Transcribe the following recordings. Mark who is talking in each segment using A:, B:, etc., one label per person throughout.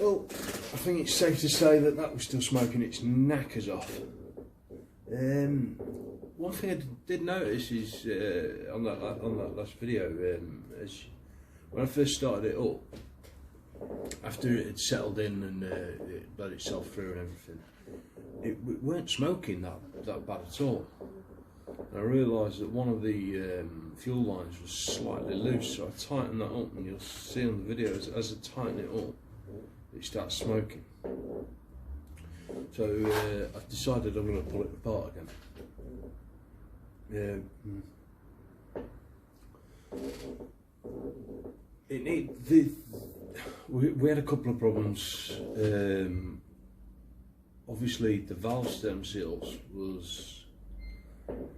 A: Well, I think it's safe to say that that was still smoking its knackers off. One thing I did notice is on that last video, when I first started it up, after it had settled in and it bled itself through and everything, it weren't smoking that bad at all. And I realised that one of the fuel lines was slightly loose, so I tightened that up, and you'll see on the video as I tighten it up, it starts smoking. So I've decided I'm going to pull it apart again. We had a couple of problems. Obviously, the valve stem seals was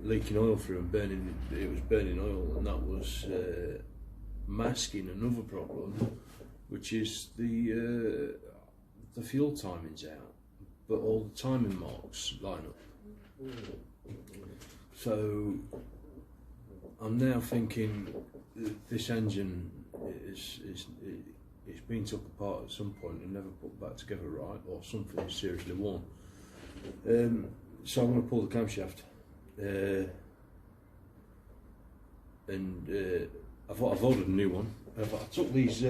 A: leaking oil through and burning. It was burning oil, and that was masking another problem, which is the fuel timing's out, but all the timing marks line up. So I'm now thinking this engine it's been took apart at some point and never put back together right, or something is seriously worn. So I'm going to pull the camshaft, and I've ordered a new one. I took these.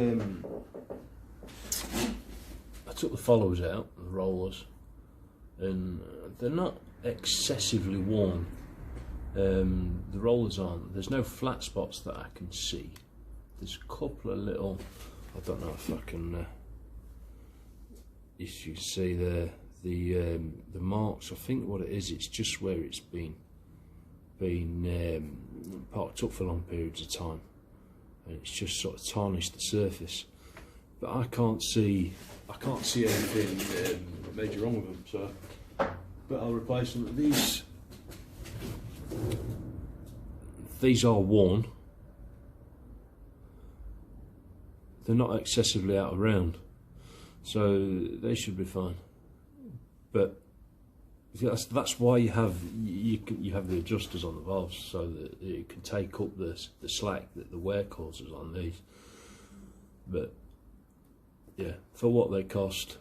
A: I took the followers out, the rollers, and they're not excessively worn. The rollers aren't. There's no flat spots that I can see. There's a couple of little. I don't know if I can. If you can see the marks. I think what it is, it's just where it's been parked up for long periods of time, and it's just sort of tarnished the surface. But I can't see anything major wrong with them. So, but I'll replace them. These are worn. They're not excessively out of round, so they should be fine. But that's why you have the adjusters on the valves, so that it can take up the slack that the wear causes on these. But yeah, for what they cost,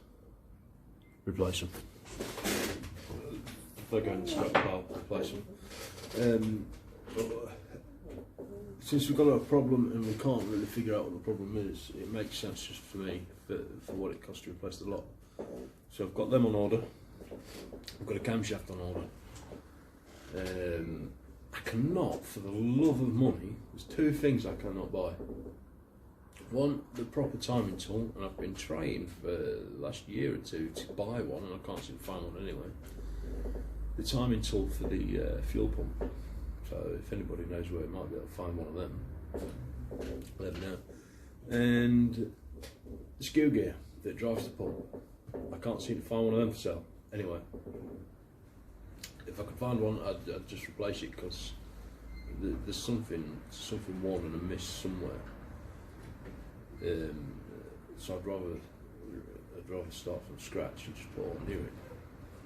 A: replace them. If they're going to scrap valve, replace them. Since we've got a problem and we can't really figure out what the problem is, it makes sense just for me, for what it costs to replace the lot. So I've got them on order. I've got a camshaft on order. I cannot, for the love of money, there's two things I cannot buy. One, the proper timing tool, and I've been trying for the last year or two to buy one, and I can't seem to find one anyway. The timing tool for the fuel pump. So if anybody knows where it might be able to find one of them, let me know. And the skew gear that drives the pump. I can't seem to find one of them for sale. Anyway, if I could find one, I'd just replace it, because there's something worn and amiss somewhere. So I'd rather start from scratch and just put all new in.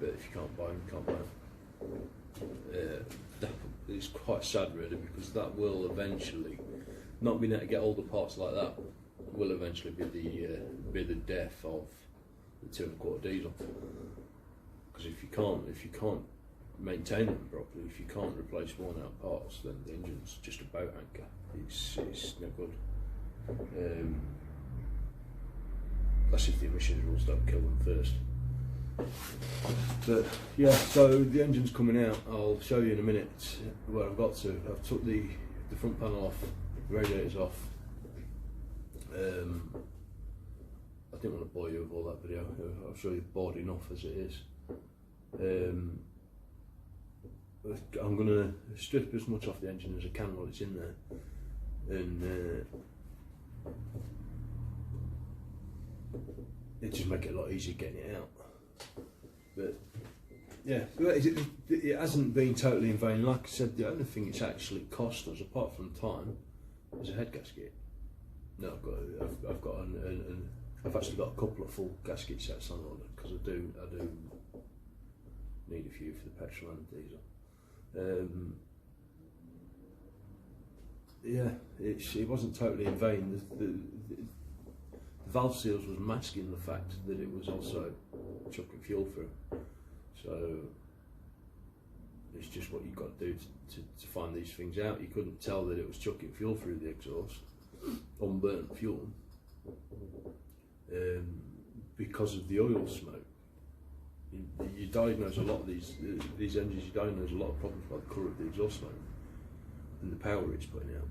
A: But if you can't buy them, you can't buy them. It's quite sad really, because that will eventually, not being able to get older parts like that, will eventually be the death of the 2 1/4 diesel. Because if you can't maintain them properly, if you can't replace worn out parts, then the engine's just a boat anchor. It's no good. That's if the emissions rules don't kill them first. But yeah, so the engine's coming out. I'll show you in a minute where I've got to. I've took the front panel off, the radiator's off. I didn't want to bore you with all that video. I'll show you bored enough as it is. I'm going to strip as much off the engine as I can while it's in there, and it just make it a lot easier getting it out. But yeah, it hasn't been totally in vain. Like I said, the only thing it's actually cost us, apart from time, is a head gasket. No, I've actually got a couple of full gasket sets on order, because I do need a few for the petrol and diesel. Yeah, it wasn't totally in vain. The valve seals was masking the fact that it was also chucking fuel through. So it's just what you've got to do to find these things out. You couldn't tell that it was chucking fuel through the exhaust, unburnt fuel, because of the oil smoke. You diagnose a lot of these engines. You diagnose a lot of problems by the colour of the exhaust smoke and the power it's putting out.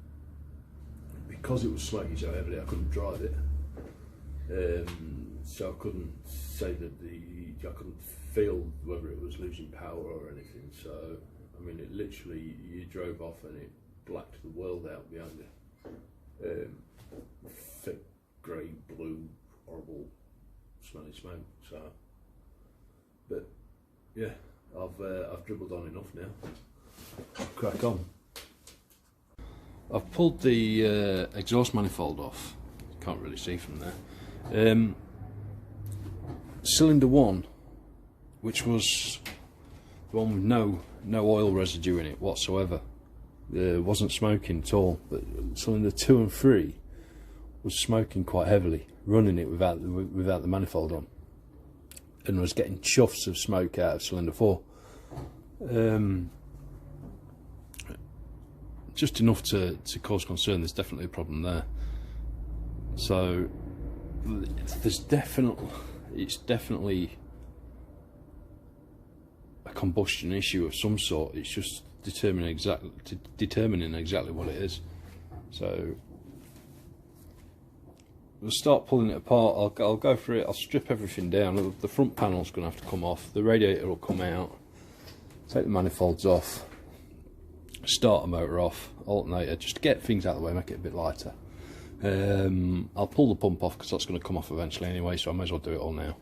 A: Because it was smoking so heavily, I couldn't drive it. So I couldn't say that I couldn't feel whether it was losing power or anything. So I mean, it literally, you drove off and it blacked the world out behind you. Thick grey, blue, horrible smelling smoke. So, but yeah, I've dribbled on enough now. I'll crack on. I've pulled the exhaust manifold off. Can't really see from there. Cylinder 1, which was the one with no oil residue in it whatsoever, wasn't smoking at all. But cylinder 2 and 3 was smoking quite heavily, running it without the manifold on, and was getting chuffs of smoke out of cylinder 4. Just enough to cause concern. There's definitely a problem there. So it's definitely a combustion issue of some sort. It's just determining exactly what it is. So we'll start pulling it apart. I'll go through it. I'll strip everything down. The front panel's going to have to come off. The radiator will come out. Take the manifolds off. Start the motor off. Alternator, just to get things out of the way, make it a bit lighter. I'll pull the pump off because that's going to come off eventually anyway, so I may as well do it all now.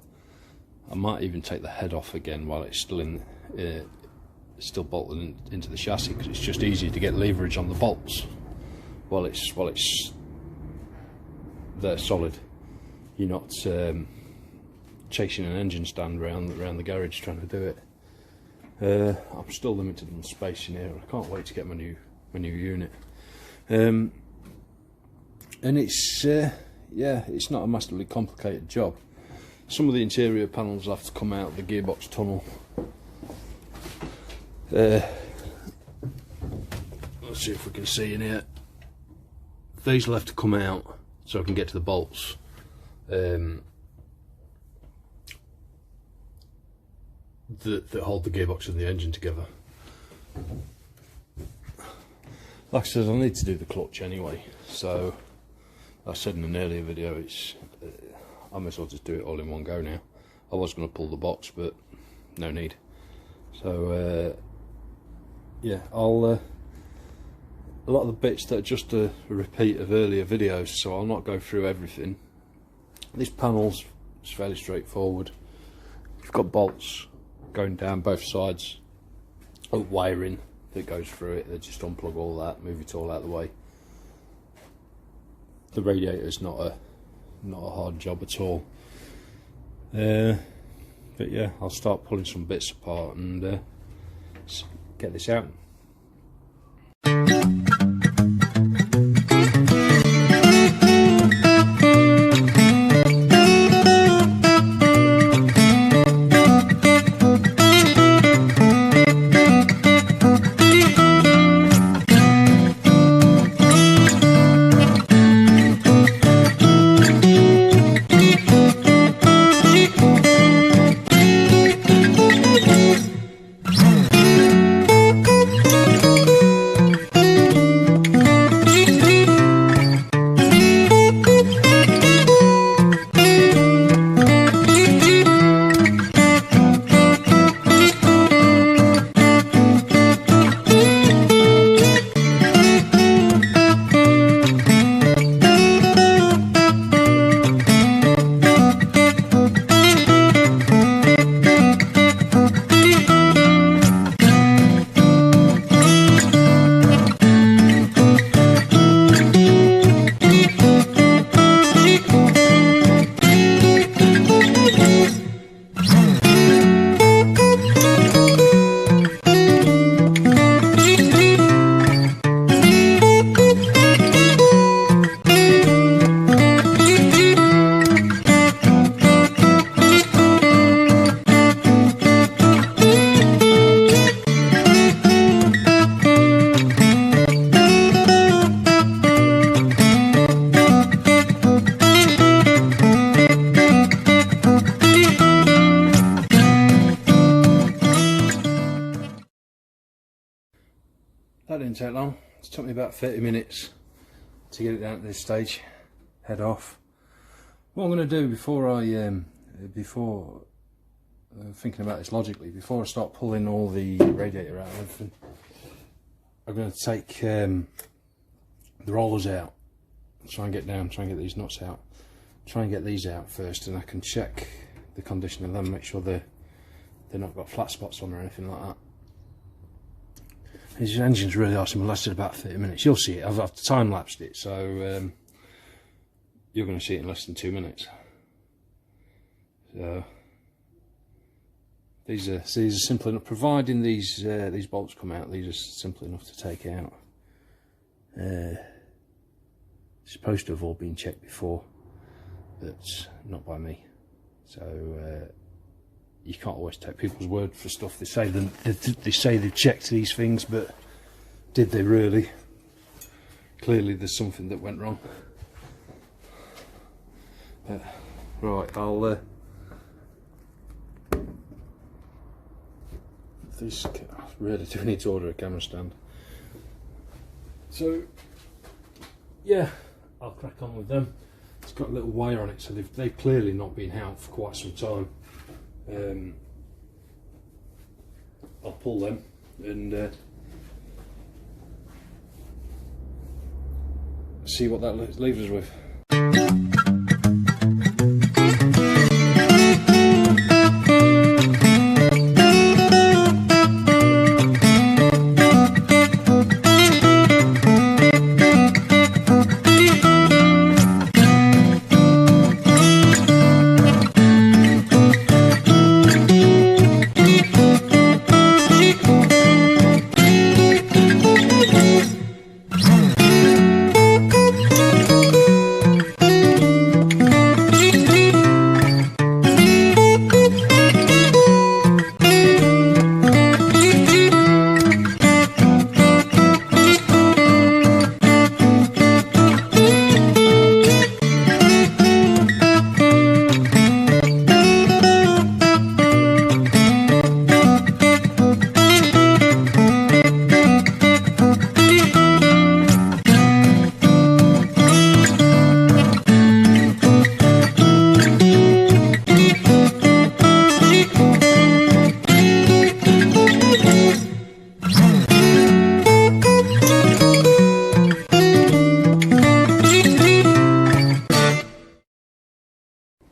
A: I might even take the head off again while it's still bolted into the chassis, because it's just easier to get leverage on the bolts while it's there solid. You're not chasing an engine stand around the garage trying to do it. I'm still limited on space in here. I can't wait to get my new unit. And it's it's not a massively complicated job. Some of the interior panels have to come out of the gearbox tunnel. Let's see if we can see in here. These will have to come out so I can get to the bolts. That hold the gearbox and the engine together. Like I said, I need to do the clutch anyway, so I said in an earlier video, I may as well just do it all in one go now. I was going to pull the box, but no need. So yeah, I'll a lot of the bits that are just a repeat of earlier videos, so I'll not go through everything. This panel's fairly straightforward. You've got bolts going down both sides, wiring that goes through it. They just unplug all that, move it all out of the way. The radiator is not a hard job at all. But yeah, I'll start pulling some bits apart and get this out.
B: didn't take long. It took me about 30 minutes to get it down to this stage, head off. What I'm going to do before thinking about this logically, before I start pulling all the radiator out and everything, I'm going to take the rollers out, try and get these nuts out, try and get these out first, and I can check the condition of them, make sure they're not got flat spots on or anything like that. His engine's really awesome. It lasted about 30 minutes. You'll see it. I've time lapsed it, so you're going to see it in less than 2 minutes. So these are simple enough. Providing these bolts come out, these are simple enough to take out. Supposed to have all been checked before, but not by me. So you can't always take people's word for stuff. They say they've checked these things, but did they really? Clearly there's something that went wrong. Right, I'll this, I really do need to order a camera stand. So yeah, I'll crack on with them. It's got a little wire on it, so they've clearly not been out for quite some time. I'll pull them and see what that leaves us with.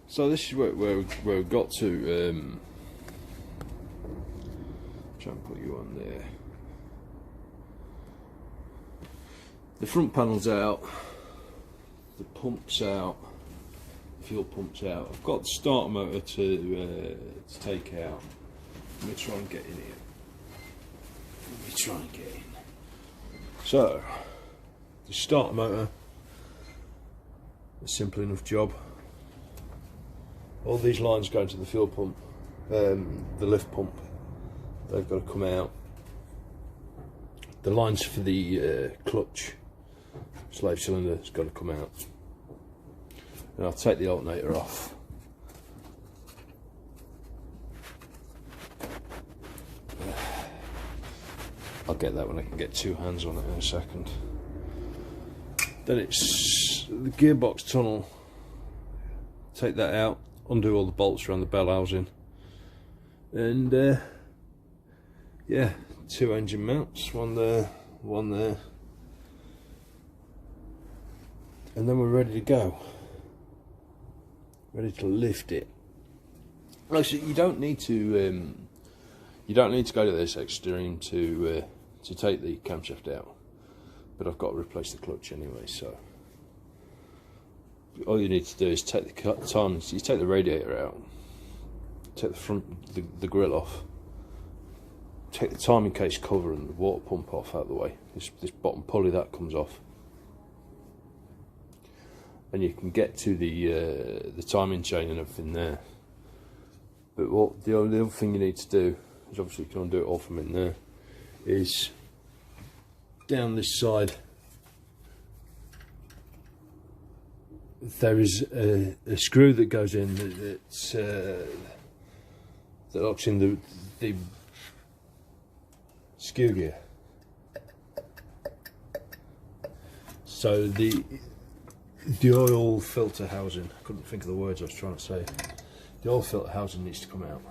B: So this is where we got to. Try and put you on there. The front panel's out, the pump's out, the fuel pump's out. I've got the starter motor to take out. Let me try and get in here. So the starter motor, a simple enough job. All these lines go to the fuel pump, the lift pump. They've got to come out. The lines for the clutch slave cylinder has got to come out. And I'll take the alternator off. I'll get that when I can get two hands on it in a second. Then it's the gearbox tunnel. Take that out, undo all the bolts around the bell housing, and yeah, two engine mounts, one there, and then we're ready to go. Ready to lift it. Actually, you don't need to go to this extreme to take the camshaft out, but I've got to replace the clutch anyway, so all you need to do is take the timings. You take the radiator out, take the front, the grill off, take the timing case cover and the water pump off out of the way. This bottom pulley that comes off, and you can get to the timing chain and everything there. But what the other thing you need to do is, obviously you can undo it all from in there, is down this side there is a screw that goes in that locks in the skew gear. So the oil filter housing, I couldn't think of the words I was trying to say. The oil filter housing needs to come out.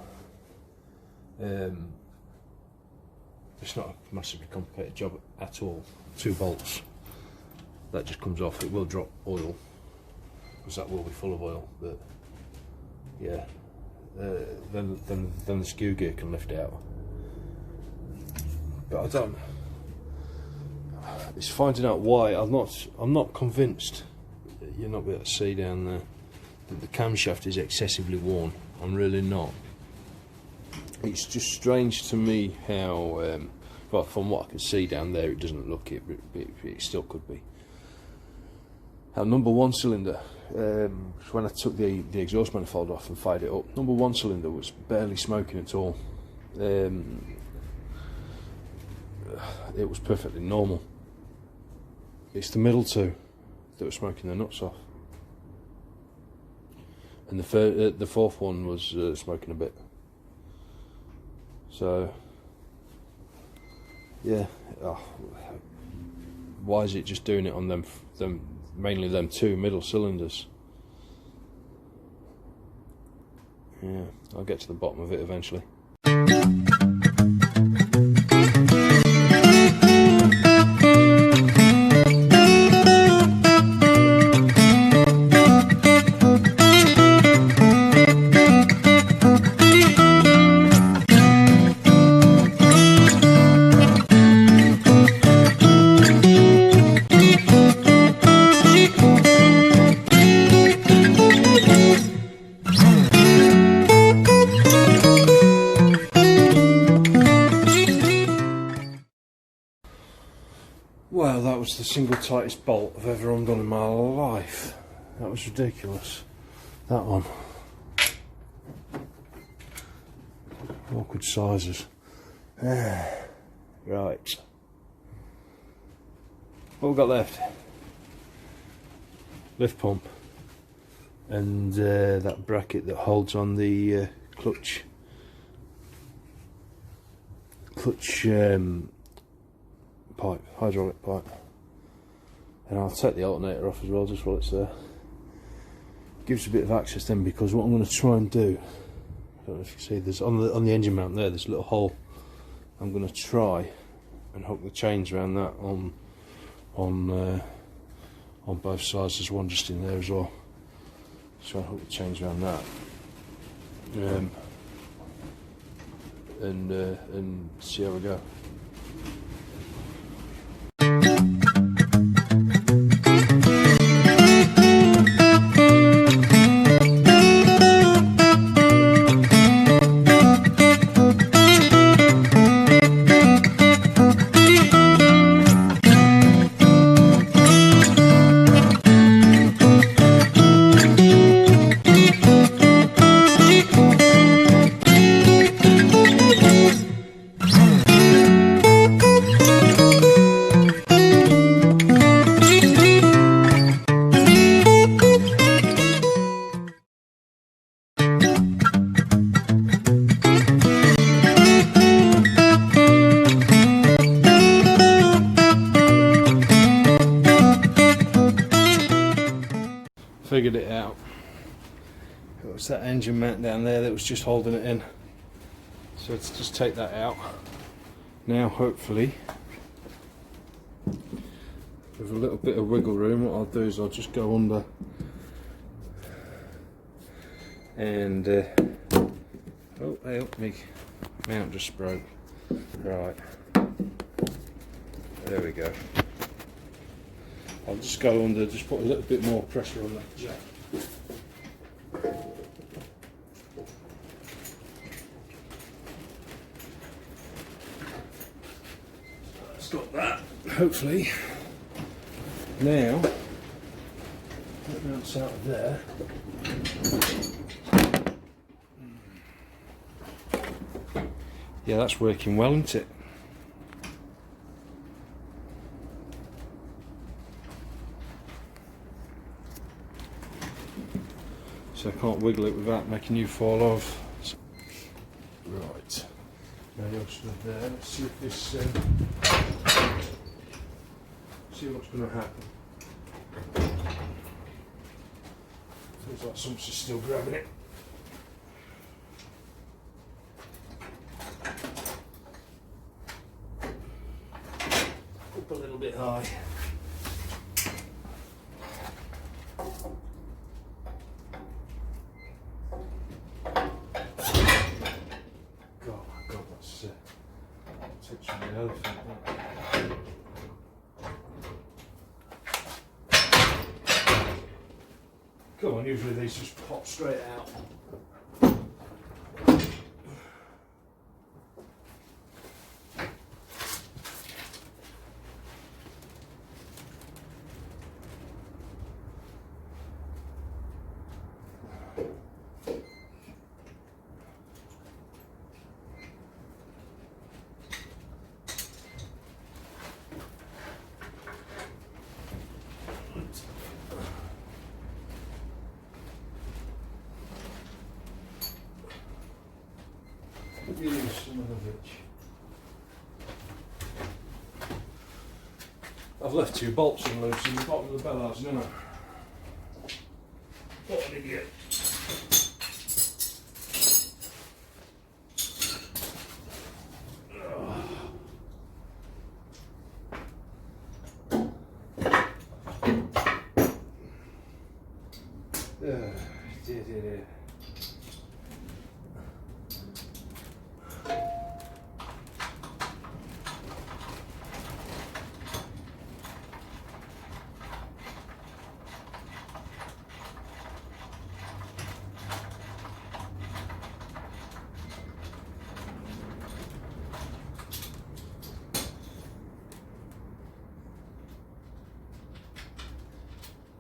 B: It's not a massively complicated job at all. 2 bolts. That just comes off. It will drop oil, because that will be full of oil. But yeah, then the skew gear can lift out. But I don't. It's finding out why. I'm not convinced. You're not able to see down there that the camshaft is excessively worn. I'm really not. It's just strange to me how, well, from what I can see down there, it doesn't look it, but it still could be. Our number 1 cylinder, when I took the exhaust manifold off and fired it up, number 1 cylinder was barely smoking at all. It was perfectly normal. It's the middle 2 that were smoking their nuts off, and the 4th one was smoking a bit. So yeah, why is it just doing it on them mainly them 2 middle cylinders? Yeah, I'll get to the bottom of it eventually. Well, that was the single tightest bolt I've ever undone in my life. That was ridiculous. That one. Awkward sizes. Right. What we've got left? Lift pump. And that bracket that holds on the clutch pipe, hydraulic pipe. And I'll take the alternator off as well, just while it's there. Gives a bit of access then, because what I'm going to try and do, I don't know if you can see, there's on the engine mount there, there's a little hole. I'm going to try and hook the chains around that on both sides. There's one just in there as well. Try and hook the chains around that. And see how we go. Figured it out. It was that engine mount down there that was just holding it in. So let's just take that out. Now hopefully, with a little bit of wiggle room, what I'll do is I'll just go under and oh, help me, mount just broke. Right, there we go. I'll just go under, just put a little bit more pressure on that jack. That's got that, hopefully. Now, that mounts out of there. Yeah, that's working well, isn't it? So I can't wiggle it without making you fall off. Right, now you're stood there. Let's see if this, see what's going to happen. Feels like someone's just still grabbing it. Up a little bit high. God, that's touching the elephant. Come on, usually these just pop straight out. Use some of the rich. I've left 2 bolts and loose in the bottom of the bellows, haven't I? What an idiot. Dear.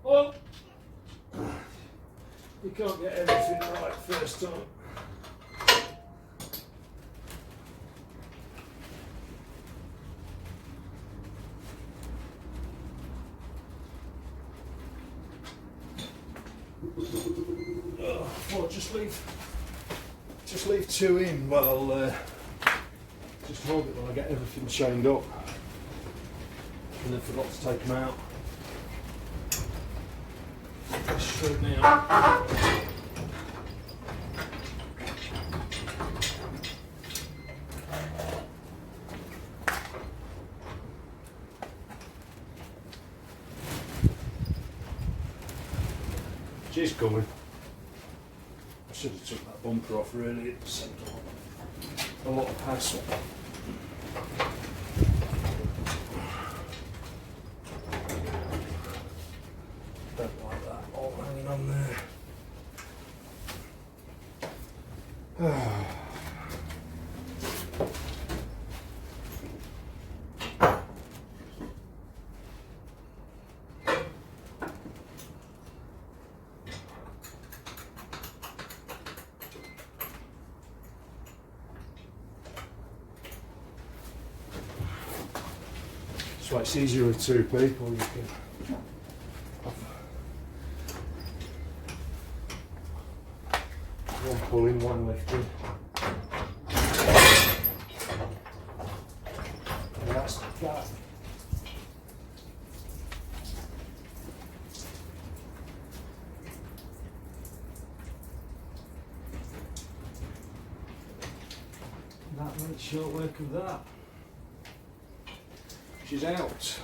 B: Well, you can't get everything right first time. Well, just leave 2 in while just hold it while I get everything chained up, and then forgot to take them out. Straight now. She's coming. I should have took that bumper off really, it saved a lot of hassle. Don't like that all hanging on there. So it's easier with 2 people. You can one pulling, one lifting. And that's that. That makes short work of that. She's out.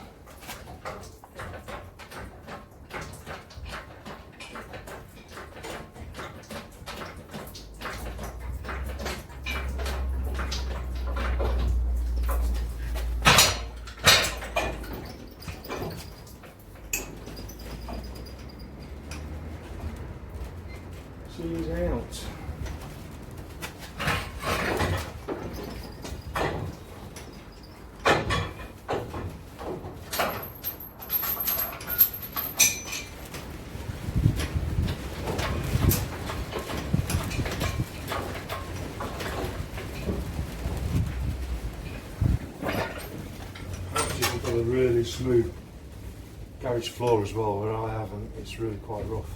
B: She's out. You've got a really smooth garage floor as well, where I haven't. It's really quite rough.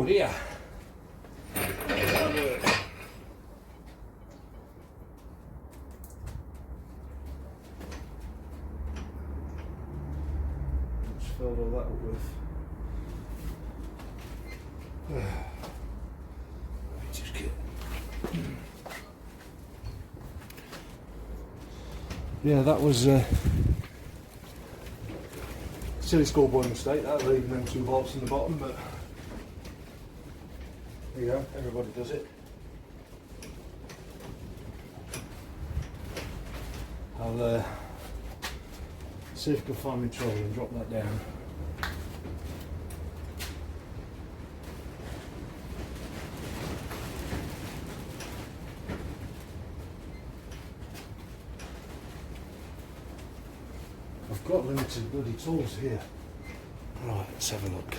B: Oh dear. Just filled all that up with. Just get. Yeah, that was silly schoolboy mistake, that, leaving them 2 bolts in the bottom, but there you go, everybody does it. I'll see if I can find my trolley and drop that down. I've got limited bloody tools here. Right, let's have a look.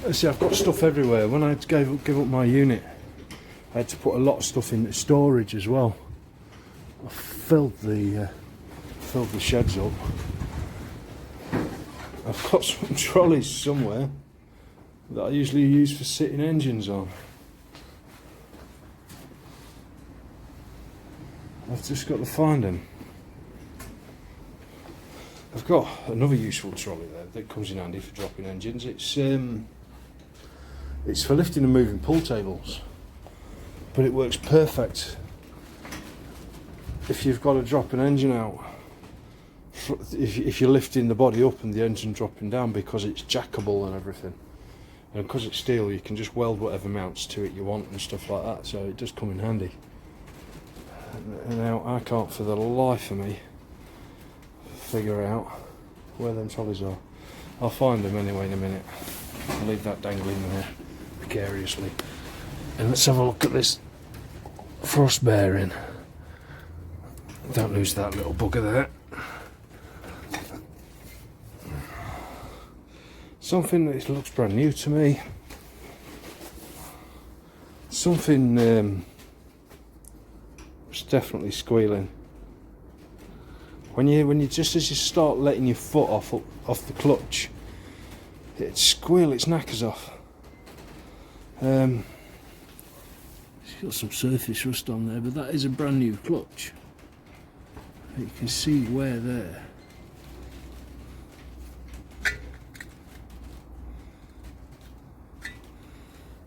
B: Let's see, I've got stuff everywhere. When I give up my unit, I had to put a lot of stuff into storage as well. I filled the sheds up. I've got some trolleys somewhere that I usually use for sitting engines on. I've just got to find them. I've got another useful trolley there that comes in handy for dropping engines. It's for lifting and moving pool tables, but it works perfect if you've got to drop an engine out. If you're lifting the body up and the engine dropping down, because it's jackable and everything, and because it's steel, you can just weld whatever mounts to it you want and stuff like that. So it does come in handy. Now I can't for the life of me figure out where them trolleys are. I'll find them anyway in a minute. I'll leave that dangling there precariously. And let's have a look at this frost bearing. Don't lose that little bugger there. Something that looks brand new to me. Something it's definitely squealing. When you just as you start letting your foot off the clutch, it'd squeal its knackers off. It's got some surface rust on there, but that is a brand new clutch. You can see wear there.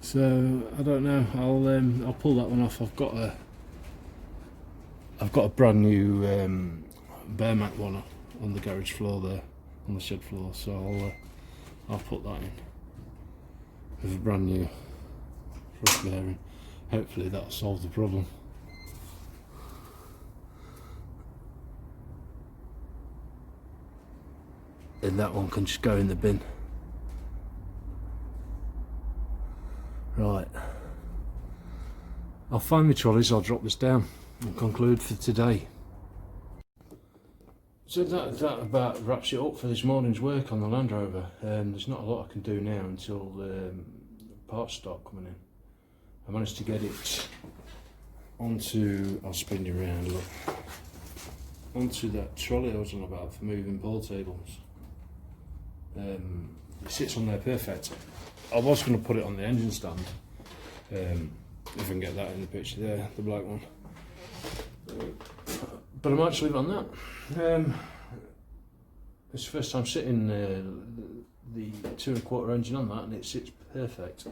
B: So I don't know. I'll pull that one off. I've got a brand new bare mat one on the garage floor there, on the shed floor. So I'll put that in with a brand new frost bearing. Hopefully that'll solve the problem. And that one can just go in the bin. Right. I'll find my trolleys, I'll drop this down and conclude for today. So that about wraps it up for this morning's work on the Land Rover. There's not a lot I can do now until the parts start coming in. I managed to get it onto, I'll spin you around, look, onto that trolley I was on about for moving pool tables. It sits on there perfect. I was going to put it on the engine stand, if I can get that in the picture there, the black one. But I might just leave it on that. It's the first time sitting the 2 1/4 engine on that, and it sits perfect.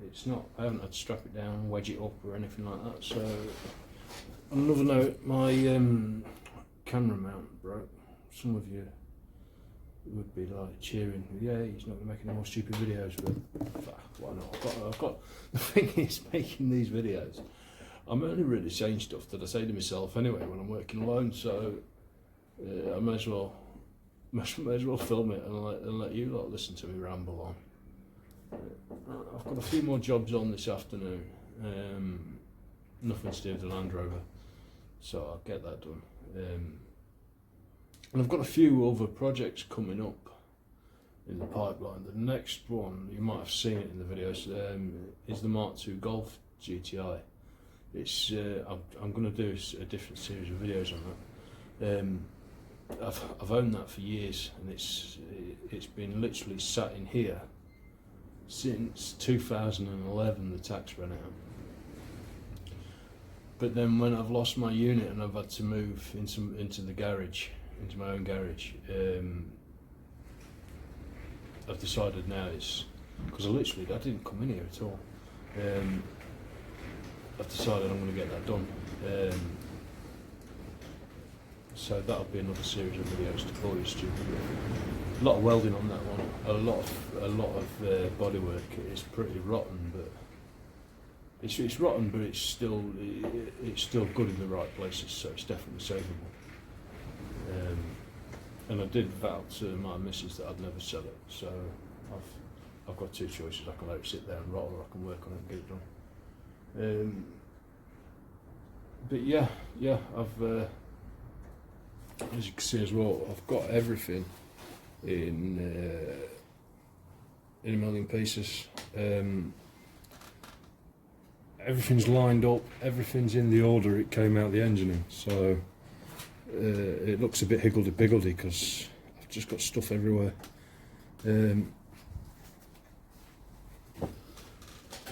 B: It's not, I haven't had to strap it down, wedge it up or anything like that. So on another note, my camera mount broke. Some of you would be like cheering, yeah, he's not going to make any more stupid videos, but why not? I've got the thing is, making these videos, I'm only really saying stuff that I say to myself anyway when I'm working alone, so I may as well film it and let you lot listen to me ramble on. I've got a few more jobs on this afternoon, nothing to do with the Land Rover, so I'll get that done. And I've got a few other projects coming up in the pipeline. The next one, you might have seen it in the videos, is the Mark II Golf GTI. It's I'm going to do a different series of videos on that.
A: I've owned that for years, and it's been literally sat in here since 2011. The tax ran out. But then when I've lost my unit and I've had to move into the garage, into my own garage, I've decided now it's because I didn't come in here at all. I've decided I'm going to get that done. So that'll be another series of videos to bore you stupid with. A lot of welding on that one. A lot of bodywork. It's pretty rotten, but it's rotten, but it's still good in the right places. So it's definitely savable. And I did vow to my missus that I'd never sell it. So I've got two choices. I can let it sit there and rot, or I can work on it and get it done. But yeah, I've as you can see as well, I've got everything in a million pieces. Everything's lined up, everything's in the order it came out the engine in, so it looks a bit higgledy-piggledy because I've just got stuff everywhere.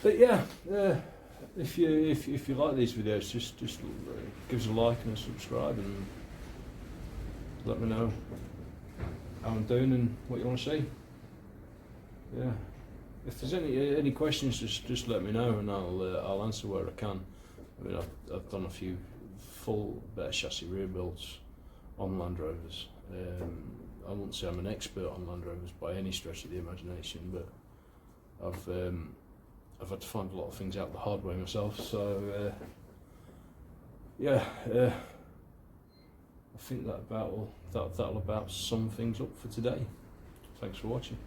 A: But yeah, if you like these videos, just give us a like and a subscribe, and let me know how I'm doing and what you want to see. Yeah, if there's any questions, just let me know, and I'll answer where I can. I mean, I've done a few full better chassis rear builds on Land Rovers. I wouldn't say I'm an expert on Land Rovers by any stretch of the imagination, but I've had to find a lot of things out the hard way myself. So yeah, I think that'll about sum things up for today. Thanks for watching.